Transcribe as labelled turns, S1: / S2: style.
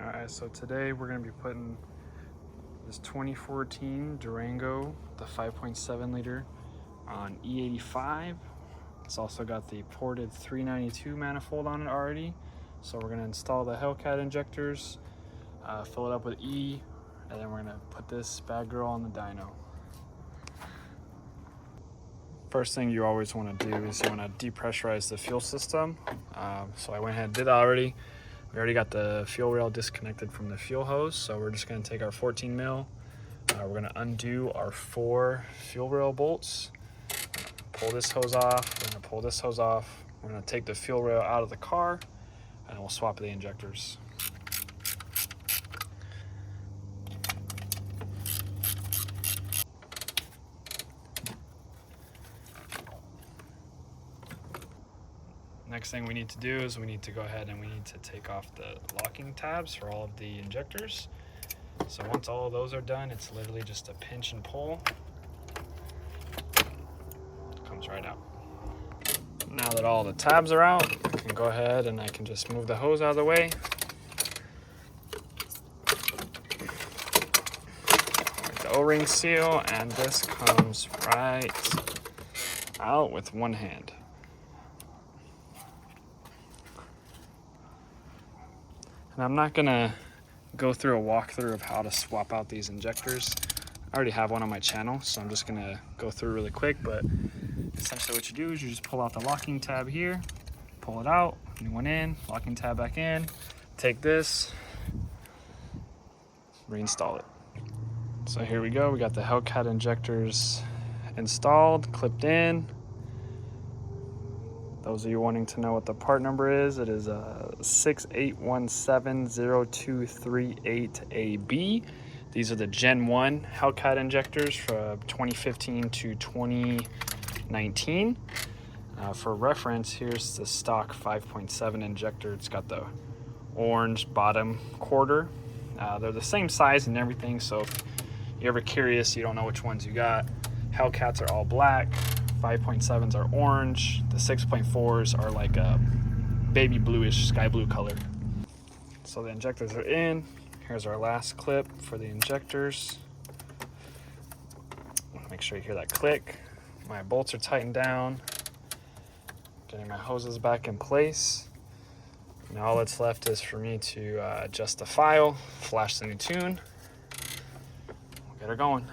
S1: Alright, so today we're going to be putting this 2014 Durango, the 5.7 liter, on E85. It's also got the ported 392 manifold on it already. So we're going to install the Hellcat injectors, fill it up with E, and then we're going to put this bad girl on the dyno. First thing you always want to do is you want to depressurize the fuel system. So I went ahead and did that already. We already got the fuel rail disconnected from the fuel hose, so we're just going to take our 14 mil. We're going to undo our 4 fuel rail bolts. Pull this hose off. We're going to pull this hose off. We're going to take the fuel rail out of the car, and we'll swap the injectors. Next thing we need to do is we need to go ahead and we need to take off the locking tabs for all of the injectors. So once all of those are done, it's literally just a pinch and pull. It comes right out. Now that all the tabs are out, I can go ahead and I can just move the hose out of the way. The O-ring seal, and this comes right out with one hand. And I'm not gonna go through a walkthrough of how to swap out these injectors. I already have one on my channel, so I'm just gonna go through really quick, but essentially what you do is you just pull out the locking tab here, pull it out, new one in, locking tab back in, take this, reinstall it. So here we go, we got the Hellcat injectors installed, clipped in. Those of you wanting to know what the part number is, it is 68170238AB. These are the Gen 1 Hellcat injectors from 2015 to 2019. For reference, here's the stock 5.7 injector. It's got the orange bottom quarter. They're the same size and everything, so if you're ever curious, you don't know which ones you got, Hellcats are all black. 5.7s are orange. The 6.4s are like a baby bluish, sky blue color. So the injectors are in. Here's our last clip for the injectors. Make sure you hear that click. My bolts are tightened down. Getting my hoses back in place. Now all that's left is for me to adjust the file, flash the new tune. We'll get her going.